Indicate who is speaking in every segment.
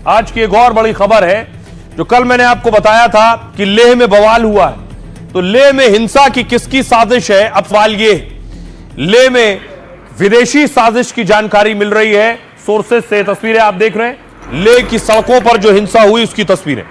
Speaker 1: आज की एक और बड़ी खबर है जो कल मैंने आपको बताया था कि लेह में बवाल हुआ है। तो लेह में हिंसा की किसकी साजिश है? अब सवाल ये, लेह में विदेशी साजिश की जानकारी मिल रही है सोर्सेस से। तस्वीरें आप देख रहे हैं, लेह की सड़कों पर जो हिंसा हुई उसकी तस्वीरें।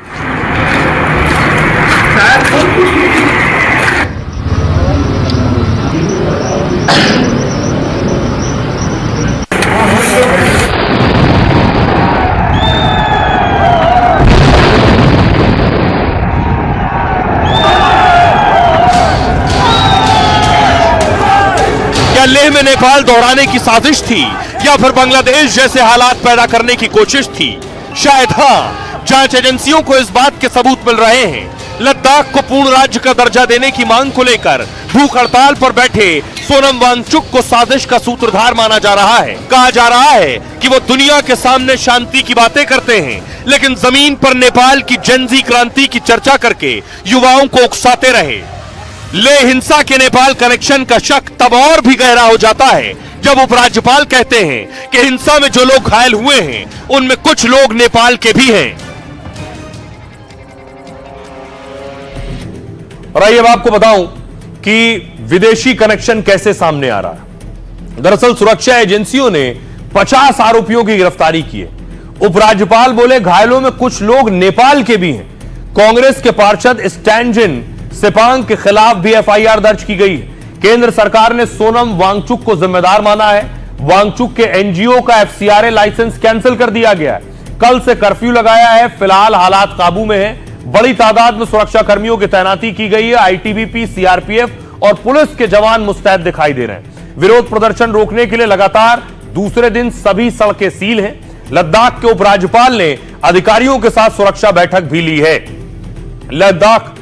Speaker 1: क्या लेह में नेपाल दोहराने की साजिश थी या फिर बांग्लादेश जैसे हालात पैदा करने की कोशिश थी? शायद हां। जांच एजेंसियों को इस बात के सबूत मिल रहे हैं। लद्दाख को पूर्ण राज्य का दर्जा देने की मांग को लेकर भूख हड़ताल पर बैठे सोनम वांगचुक को साजिश का सूत्रधार माना जा रहा है। कहा जा रहा है कि वो दुनिया के सामने शांति की बातें करते हैं, लेकिन जमीन पर नेपाल की जनजी क्रांति की चर्चा करके युवाओं को उकसाते रहे। लेह हिंसा के नेपाल कनेक्शन का शक तब और भी गहरा हो जाता है जब उपराज्यपाल कहते हैं कि हिंसा में जो लोग घायल हुए हैं उनमें कुछ लोग नेपाल के भी हैं। और आइए अब आपको बताऊं कि विदेशी कनेक्शन कैसे सामने आ रहा है। दरअसल सुरक्षा एजेंसियों ने 50 आरोपियों की गिरफ्तारी की है। उपराज्यपाल बोले घायलों में कुछ लोग नेपाल के भी हैं। कांग्रेस के पार्षद स्टैंजिन सेपांग के खिलाफ भी एफआईआर दर्ज की गई है। केंद्र सरकार ने सोनम वांगचुक को जिम्मेदार माना है। वांगचुक के एनजीओ का एफसीआरए लाइसेंस कैंसिल कर दिया गया है। कल से कर्फ्यू लगाया है। फिलहाल हालात काबू में है। बड़ी तादाद में सुरक्षा कर्मियों की तैनाती की गई है। आईटीबीपी, सीआरपीएफ और पुलिस के जवान मुस्तैद दिखाई दे रहे हैं। विरोध प्रदर्शन रोकने के लिए लगातार दूसरे दिन सभी सड़कें सील हैं। लद्दाख के उपराज्यपाल ने अधिकारियों के साथ सुरक्षा बैठक भी ली है। लद्दाख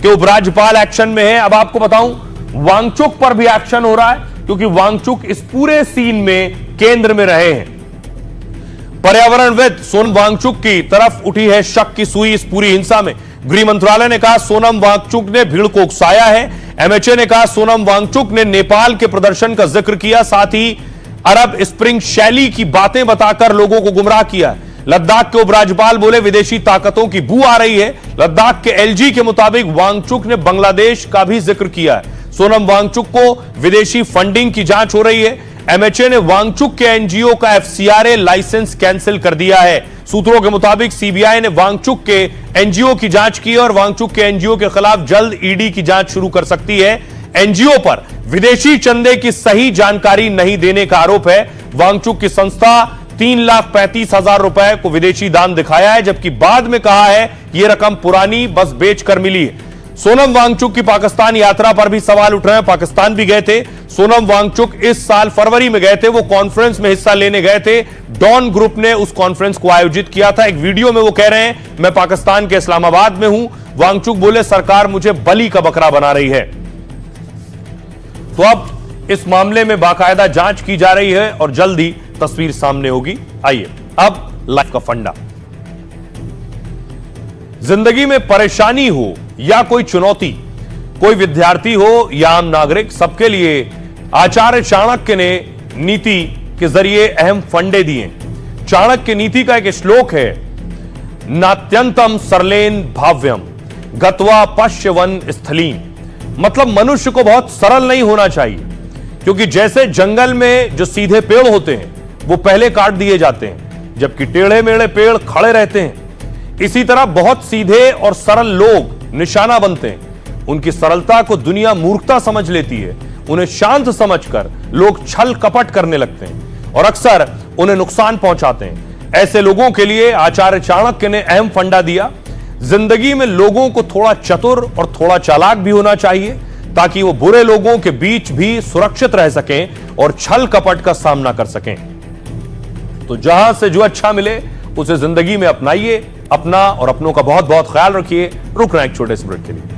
Speaker 1: के उपराज्यपाल एक्शन में है। अब आपको बताऊं, वांगचुक पर भी एक्शन हो रहा है क्योंकि वांगचुक इस पूरे सीन में केंद्र में रहे हैं। पर्यावरणविद सोनम वांगचुक की तरफ उठी है शक की सुई इस पूरी हिंसा में। गृह मंत्रालय ने कहा सोनम वांगचुक ने भीड़ को उकसाया है। एमएचए ने कहा सोनम वांगचुक ने नेपाल के प्रदर्शन का जिक्र किया, साथ ही अरब स्प्रिंग शैली की बातें बताकर लोगों को गुमराह किया। लद्दाख के उपराज्यपाल बोले विदेशी ताकतों की बू आ रही है। लद्दाख के एलजी के मुताबिक वांगचुक ने बांग्लादेश का भी जिक्र किया है। सोनम वांगचुक को विदेशी फंडिंग की जांच हो रही है। एमएचए ने वांगचुक के एनजीओ का एफसीआरए लाइसेंस कैंसिल कर दिया है। सूत्रों के मुताबिक सीबीआई ने वांगचुक के एनजीओ की जांच की और वांगचुक के एनजीओ के खिलाफ जल्द ईडी की जांच शुरू कर सकती है। एनजीओ पर विदेशी चंदे की सही जानकारी नहीं देने का आरोप है। वांगचुक की संस्था 3,35,000 रुपए को विदेशी दान दिखाया है, जबकि बाद में कहा है यह रकम पुरानी बस बेचकर मिली है। सोनम वांगचुक की पाकिस्तान यात्रा पर भी सवाल उठ रहे हैं। पाकिस्तान भी गए थे। सोनम वांगचुक इस साल फरवरी में गए थे। वो कॉन्फ्रेंस में हिस्सा लेने गए थे। डॉन ग्रुप ने उस कॉन्फ्रेंस को आयोजित किया था। एक वीडियो में वो कह रहे हैं मैं पाकिस्तान के इस्लामाबाद में हूं। वांगचुक बोले सरकार मुझे बलि का बकरा बना रही है। तो अब इस मामले में बाकायदा जांच की जा रही है और जल्द ही तस्वीर सामने होगी। आइए अब लाइफ का फंडा। जिंदगी में परेशानी हो या कोई चुनौती, कोई विद्यार्थी हो या आम नागरिक, सबके लिए आचार्य चाणक्य ने नीति के जरिए अहम फंडे दिए। चाणक्य नीति का एक श्लोक है, नात्यंतम सरलेन भाव्यम गत्वा पश्यवन स्थलीम। मतलब मनुष्य को बहुत सरल नहीं होना चाहिए, क्योंकि जैसे जंगल में जो सीधे पेड़ होते हैं वो पहले काट दिए जाते हैं, जबकि टेढ़े मेढ़े पेड़ खड़े रहते हैं। इसी तरह बहुत सीधे और सरल लोग निशाना बनते हैं। उनकी सरलता को दुनिया मूर्खता समझ लेती है। उन्हें शांत समझकर लोग छल कपट करने लगते हैं और अक्सर उन्हें नुकसान पहुंचाते हैं। ऐसे लोगों के लिए आचार्य चाणक्य ने अहम फंडा दिया। जिंदगी में लोगों को थोड़ा चतुर और थोड़ा चालाक भी होना चाहिए, ताकि वो बुरे लोगों के बीच भी सुरक्षित रह सकें और छल कपट का सामना कर सकें। तो जहां से जो अच्छा मिले उसे जिंदगी में अपनाइए। अपना और अपनों का बहुत बहुत ख्याल रखिए। रुक रहे हैं एक छोटे से ब्रेक के लिए।